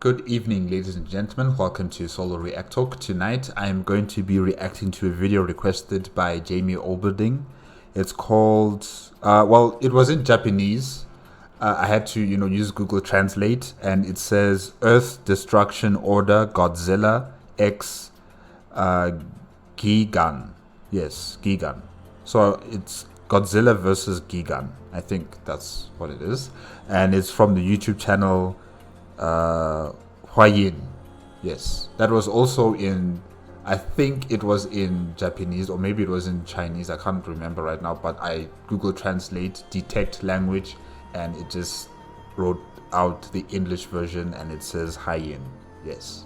Good evening, ladies and gentlemen. Welcome to Solo ReacTalk. Tonight, I am going to be reacting to a video requested by Jamie Oberding. It's called, it was in Japanese. I had to, use Google Translate, and it says Earth Destruction Order Godzilla X Gigan. Yes, Gigan. So it's Godzilla versus Gigan. I think that's what it is. And it's from the YouTube channel Hua-yin. Yes, that was also in, I think it was in Japanese, or maybe it was in Chinese. I can't remember right now, but I Google Translate, detect language, and it just wrote out the English version, and it says Hua-yin. Yes.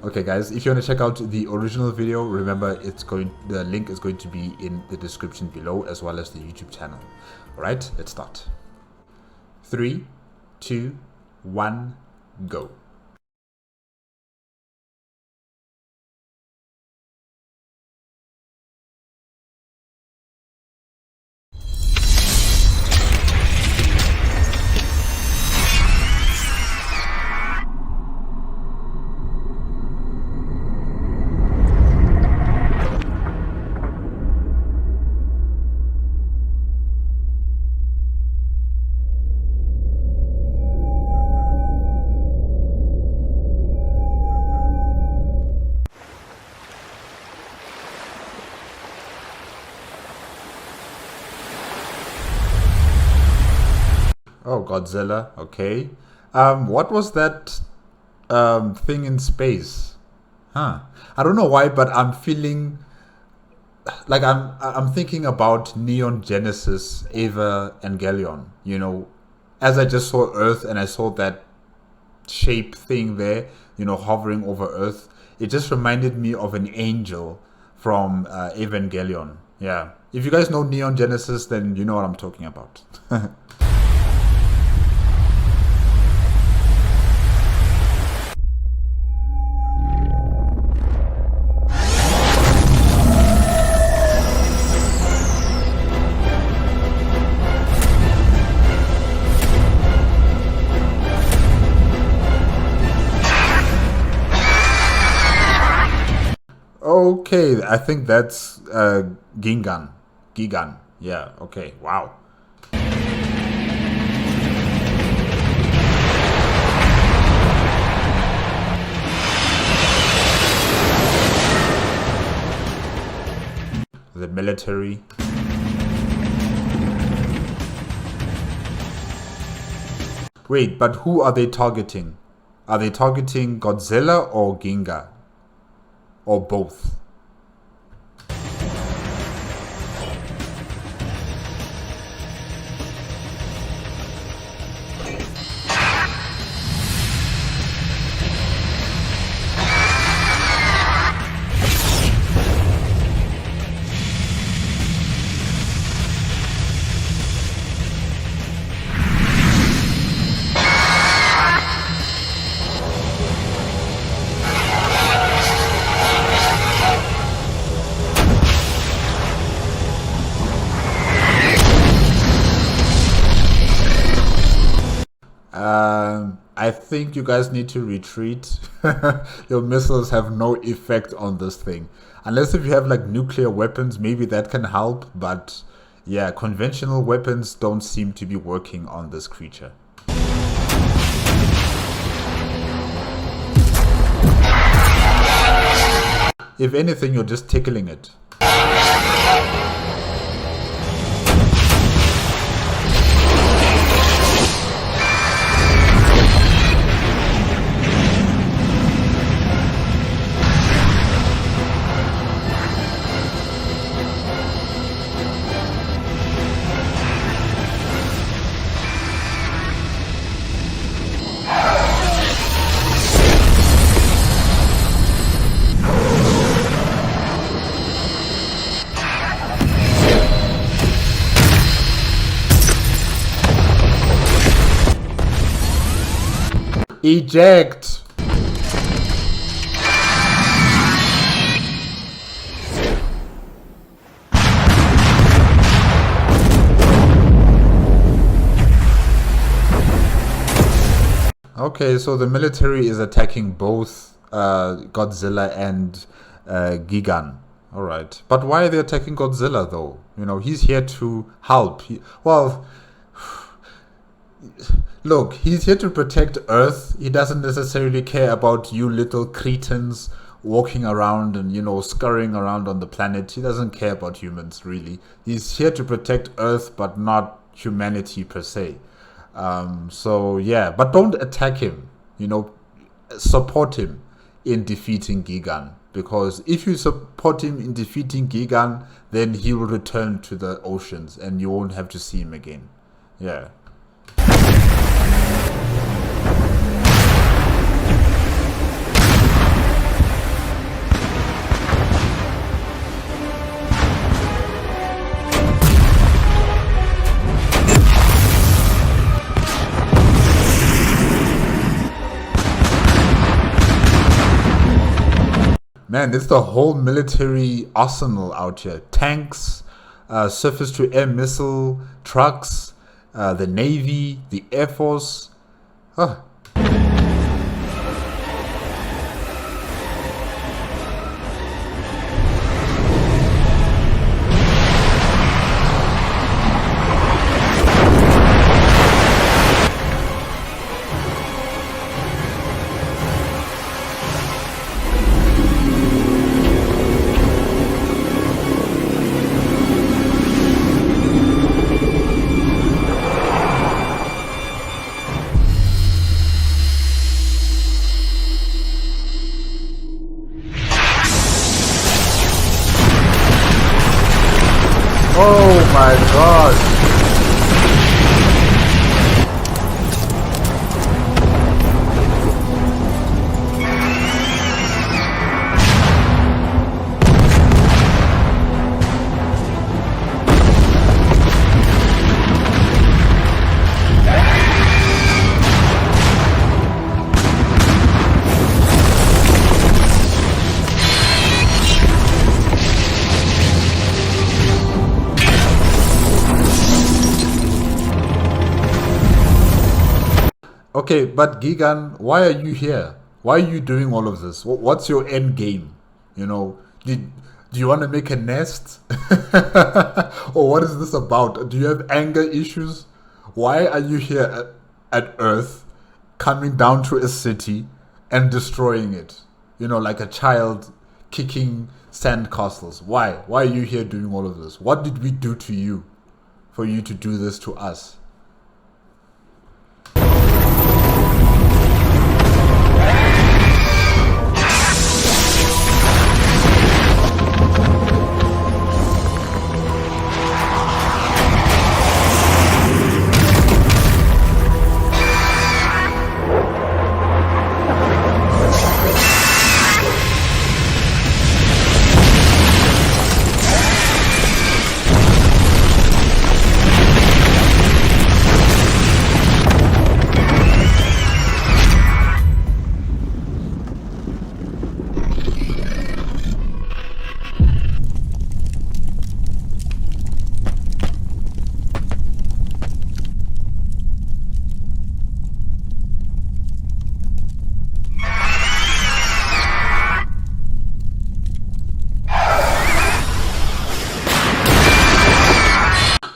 Okay, guys, if you want to check out the original video, remember the link is going to be in the description below, as well as the YouTube channel. All right, let's start. 3, 2, 1, go. Oh, Godzilla. Okay. What was that thing in space? Huh. I don't know why, but I'm feeling like I'm thinking about Neon Genesis Evangelion. As I just saw Earth and I saw that shape thing there, hovering over Earth. It just reminded me of an angel from Evangelion. Yeah. If you guys know Neon Genesis, then you know what I'm talking about. Okay, I think that's gigan. Gigan. Yeah, okay. Wow. The military. Wait, but who are they targeting? Are they targeting Godzilla or Ginga? Or both? I think you guys need to retreat. Your missiles have no effect on this thing. Unless if you have like nuclear weapons, maybe that can help. But yeah, conventional weapons don't seem to be working on this creature. If anything, you're just tickling it. Eject! Okay, so the military is attacking both Godzilla and Gigan. All right, but why are they attacking Godzilla though? You know, he's here to help. Well, look, he's here to protect Earth. He doesn't necessarily care about you little cretins walking around and, you know, scurrying around on the planet. He doesn't care about humans, really. He's here to protect Earth, but not humanity per se. So, yeah, but don't attack him. You know, support him in defeating Gigan. Because if you support him in defeating Gigan, then he will return to the oceans and you won't have to see him again. Yeah. Man, it's the whole military arsenal out here. Tanks, surface-to-air missile, trucks, the Navy, the Air Force. Oh. Oh my gosh. Okay, but Gigan, why are you here? Why are you doing all of this? What's your end game? You know, do you want to make a nest? Or what is this about? Do you have anger issues? Why are you here at Earth, coming down to a city and destroying it? You know, like a child kicking sandcastles. Why? Why are you here doing all of this? What did we do to you for you to do this to us?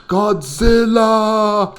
Godzilla!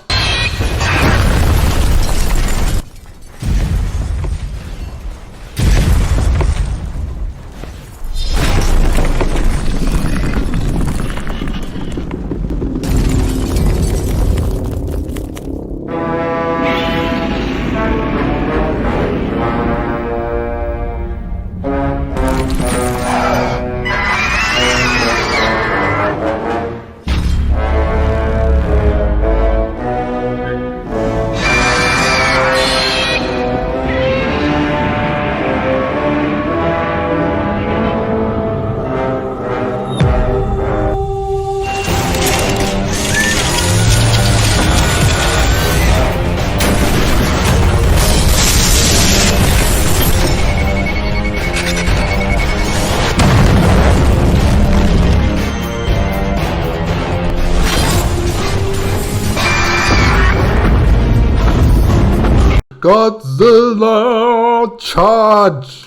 Godzilla! Charge!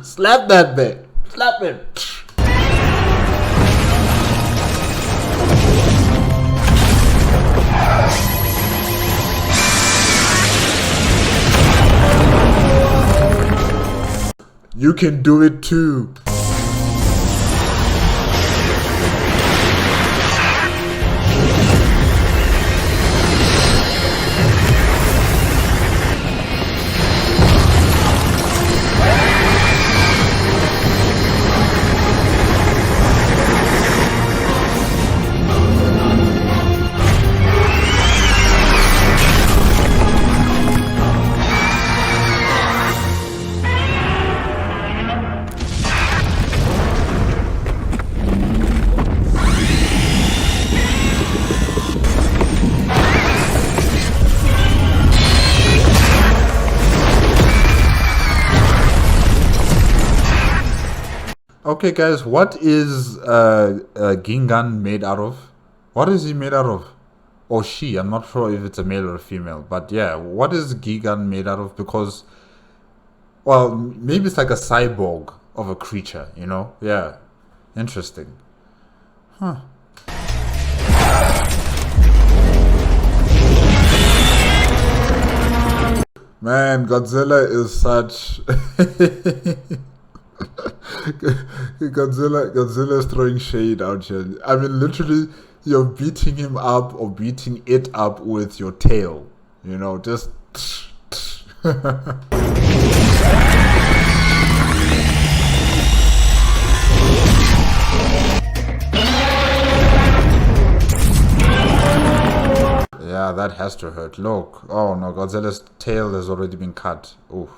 Slap that bit. Slap it. You can do it too. Okay, guys, what is gigan made out of? What is he made out of? Or she? I'm not sure if it's a male or a female. But yeah, what is gigan made out of? Because, well, maybe it's like a cyborg of a creature, you know? Yeah, interesting. Huh. Man, Godzilla is such... Godzilla is throwing shade out here. I mean, literally, you're beating him up or beating it up with your tail. You know, just... Yeah, that has to hurt. Look. Oh no, Godzilla's tail has already been cut. Oof.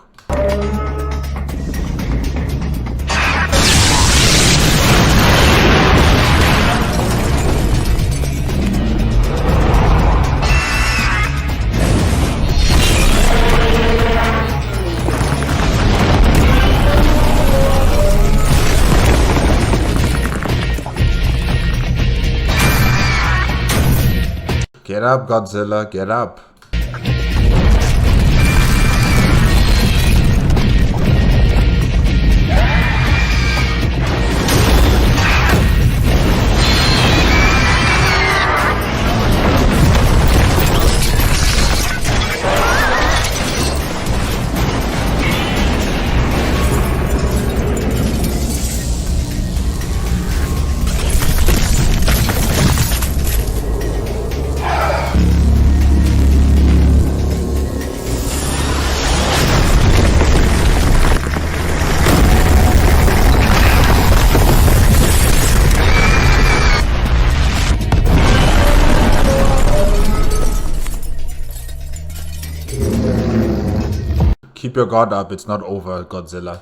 Get up, Godzilla, get up. Keep your guard up, it's not over, Godzilla.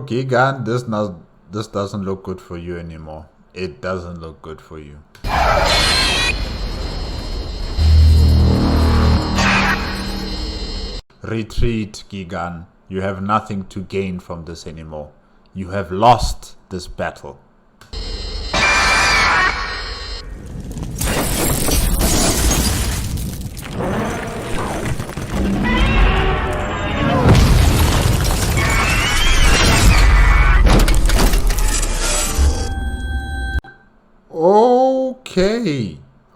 Gigan, this doesn't look good for you anymore. It doesn't look good for you. Retreat, Gigan. You have nothing to gain from this anymore. You have lost this battle.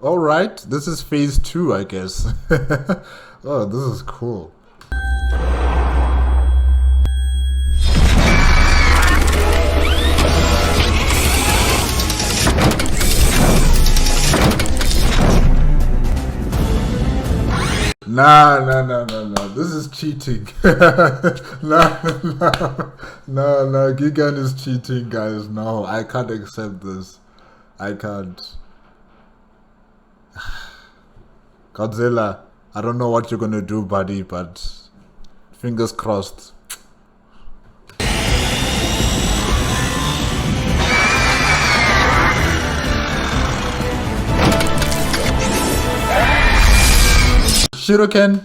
Alright, this is phase 2, I guess. Oh, this is cool. Nah, this is cheating. Nah, Gigan is cheating, guys. No, I can't accept this. I can't. Godzilla, I don't know what you're gonna do, buddy, but fingers crossed. Shuriken.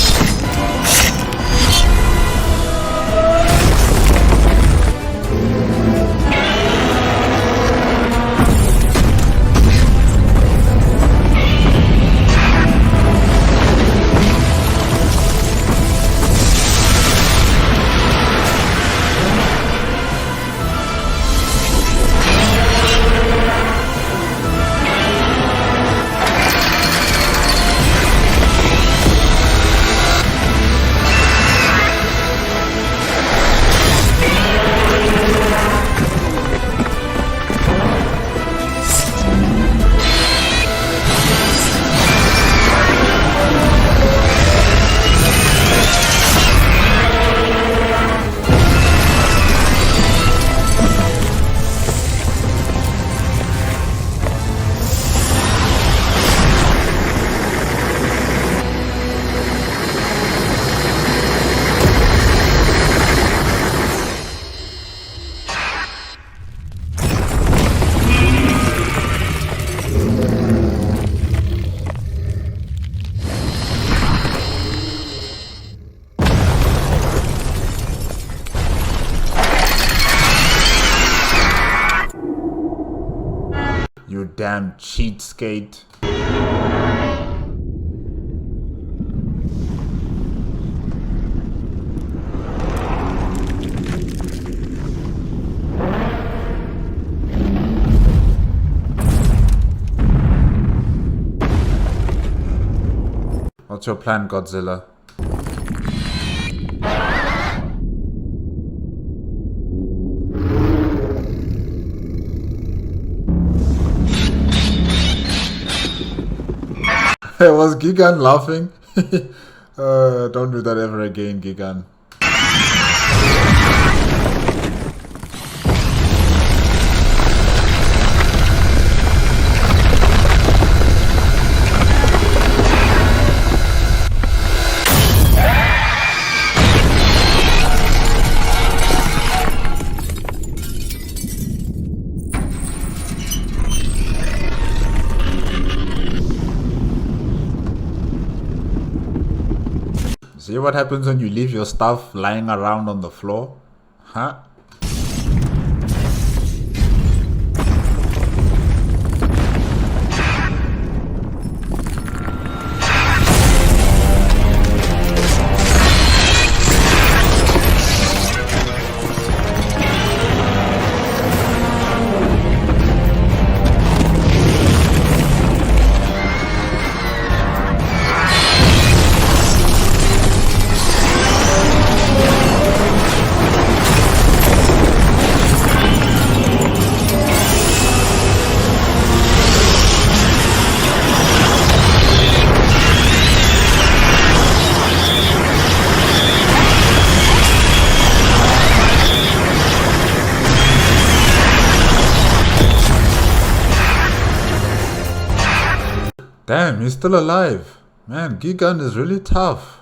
You damn cheatskate. What's your plan, Godzilla? Was Gigan laughing? Don't do that ever again, Gigan. See what happens when you leave your stuff lying around on the floor? Huh? Damn, he's still alive. Man, Gigan is really tough.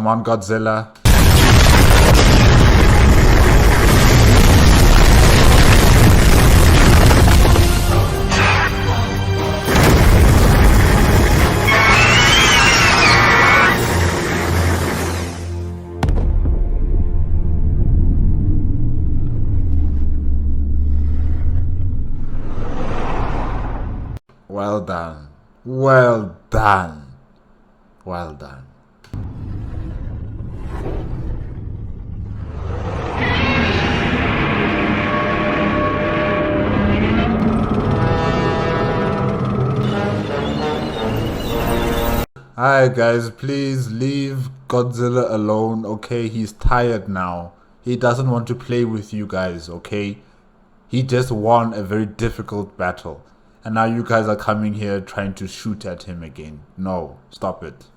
Come on, Godzilla. Well done. Well done. Well done. Alright guys, please leave Godzilla alone, okay? He's tired now. He doesn't want to play with you guys, okay? He just won a very difficult battle. And now you guys are coming here trying to shoot at him again. No, stop it.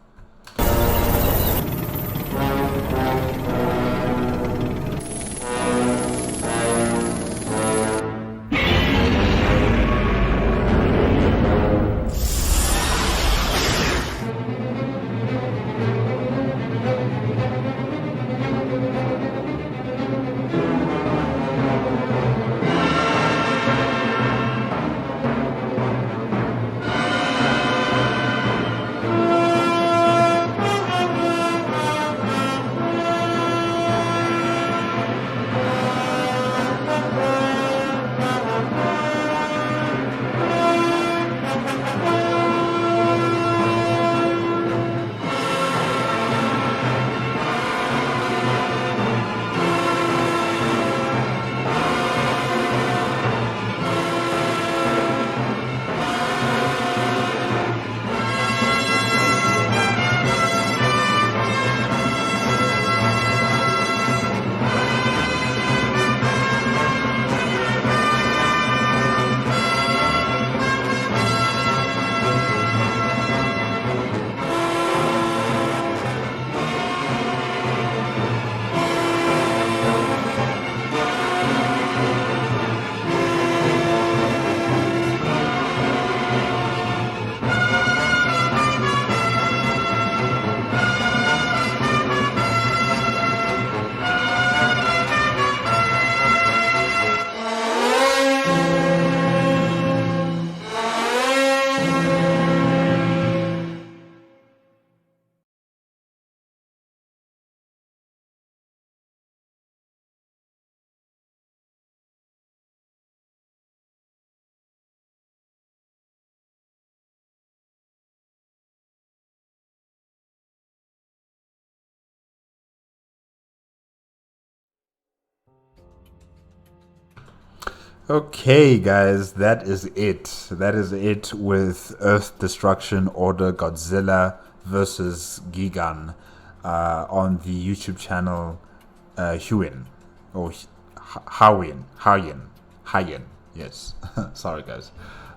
Okay guys, that is it. That is it with Earth Destruction Order Godzilla versus Gigan on the YouTube channel Huin or Hayen. Yes. Sorry guys.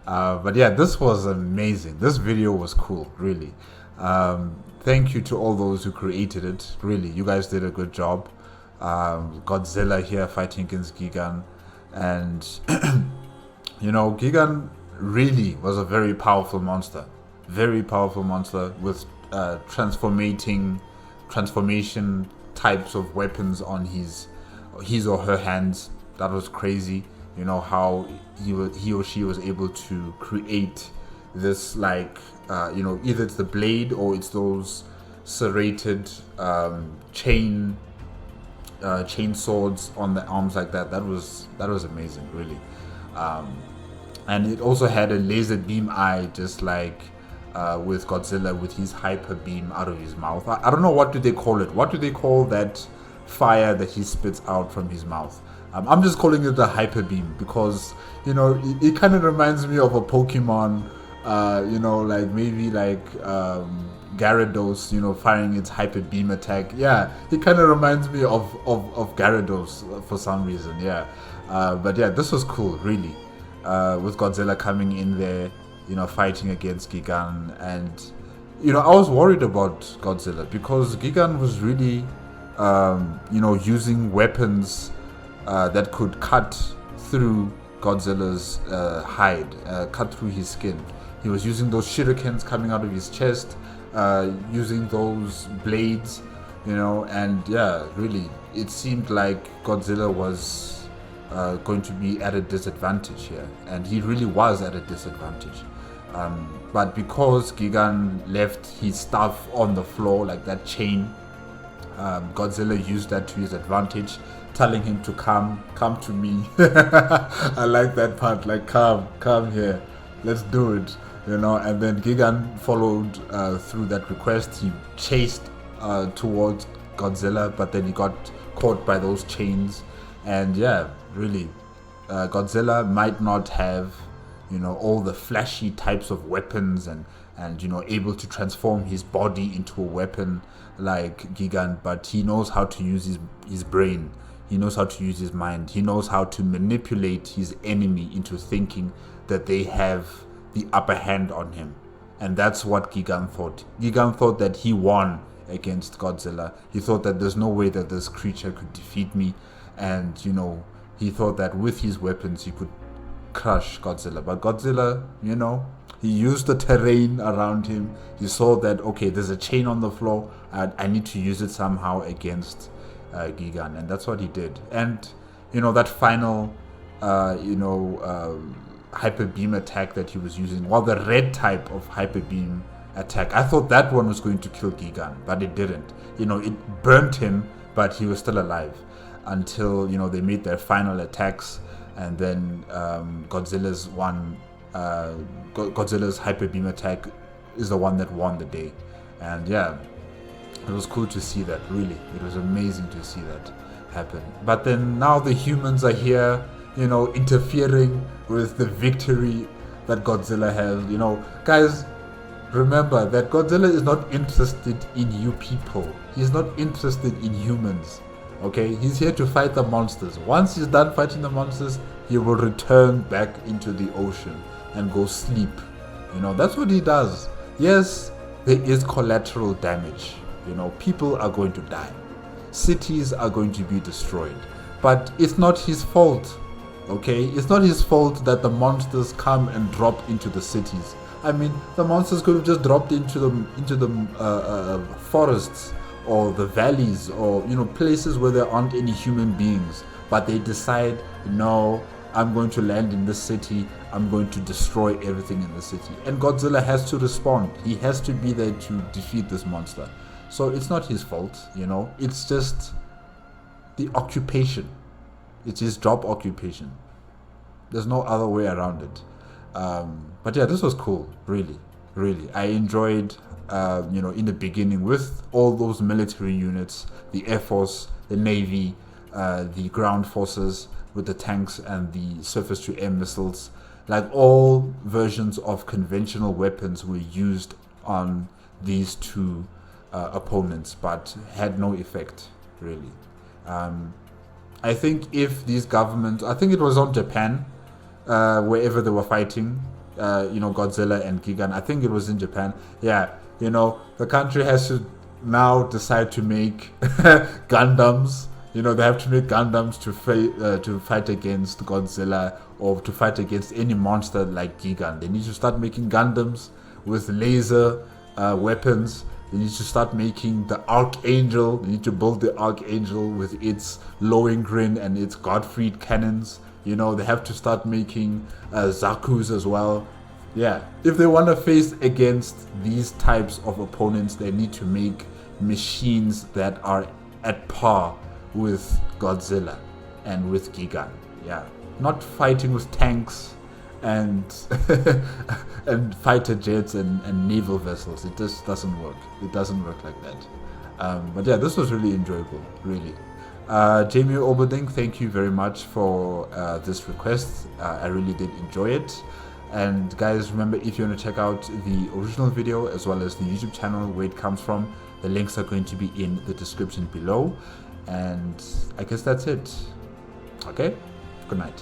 But yeah, this was amazing. This video was cool, really. Thank you to all those who created it. Really, you guys did a good job. Godzilla here fighting against Gigan. And you know, Gigan really was a very powerful monster with transformation types of weapons on his or her hands. That was crazy. You know how he or she was able to create this, like you know, either it's the blade or it's those serrated chain swords on the arms like that. That was amazing, really. And it also had a laser beam eye, just like with Godzilla, with his hyper beam out of his mouth. I don't know, what do they call it? What do they call that fire that he spits out from his mouth? I'm just calling it the hyper beam because, you know, it kind of reminds me of a Pokemon, you know, like maybe like Gyarados, you know, firing its hyper beam attack. Yeah, it kind of reminds me of Gyarados for some reason. Yeah, but yeah, this was cool, really, with Godzilla coming in there, you know, fighting against Gigan. And you know, I was worried about Godzilla because Gigan was really you know, using weapons that could cut through Godzilla's hide, cut through his skin. He was using those shurikens coming out of his chest, using those blades you know, and yeah, really, it seemed like Godzilla was going to be at a disadvantage here, and he really was at a disadvantage. But because Gigan left his stuff on the floor, like that chain, Godzilla used that to his advantage, telling him to come to me. I like that part, like come here, let's do it, you know. And then Gigan followed through that request. He chased towards Godzilla, but then he got caught by those chains. And yeah, really, Godzilla might not have, you know, all the flashy types of weapons and you know, able to transform his body into a weapon like Gigan, but he knows how to use his brain. He knows how to use his mind. He knows how to manipulate his enemy into thinking that they have the upper hand on him. And that's what Gigan thought. Gigan thought that he won against Godzilla. He thought that there's no way that this creature could defeat me. And, you know, he thought that with his weapons he could crush Godzilla. But Godzilla, you know, he used the terrain around him. He saw that, okay, there's a chain on the floor. I need to use it somehow against Gigan. And that's what he did. And, you know, that final, hyper beam attack that he was using, well, the red type of hyper beam attack, I thought that one was going to kill Gigan, but it didn't. You know, it burnt him, but he was still alive until, you know, they made their final attacks. And then Godzilla's hyper beam attack is the one that won the day. And yeah, it was cool to see that. Really, it was amazing to see that happen. But then now the humans are here, you know, interfering with the victory that Godzilla has. You know, guys, remember that Godzilla is not interested in you people. He's not interested in humans. Okay, he's here to fight the monsters. Once he's done fighting the monsters, he will return back into the ocean and go sleep. You know, that's what he does. Yes, there is collateral damage. You know, people are going to die. Cities are going to be destroyed. But it's not his fault. Okay, it's not his fault that the monsters come and drop into the cities. I mean, the monsters could have just dropped into the forests or the valleys, or, you know, places where there aren't any human beings. But they decide, no, I'm going to land in this city. I'm going to destroy everything in the city. And Godzilla has to respond. He has to be there to defeat this monster. So it's not his fault, you know. It's just the occupation. It's his job occupation. There's no other way around it. But yeah, this was cool. Really, really. I enjoyed, you know, in the beginning with all those military units, the Air Force, the Navy, the ground forces with the tanks and the surface-to-air missiles. Like, all versions of conventional weapons were used on these two opponents, but had no effect, really. I think if these governments, I think it was on Japan, wherever they were fighting, you know, Godzilla and Gigan, I think it was in Japan. Yeah, you know, the country has to now decide to make Gundams. You know, they have to make Gundams to fight against Godzilla, or to fight against any monster like Gigan. They need to start making Gundams with laser weapons. They need to start making the Archangel. They need to build the Archangel with its Lohengrin and its Gottfried cannons. You know, they have to start making Zaku's as well. Yeah, if they want to face against these types of opponents, they need to make machines that are at par with Godzilla and with Gigan. Yeah, not fighting with tanks and and fighter jets and naval vessels. It just doesn't work. It doesn't work like that. But yeah, this was really enjoyable, really. Jamie Oberding, thank you very much for this request. I really did enjoy it. And guys, remember, if you want to check out the original video as well as the YouTube channel where it comes from, the links are going to be in the description below. And I guess that's it. Okay, good night.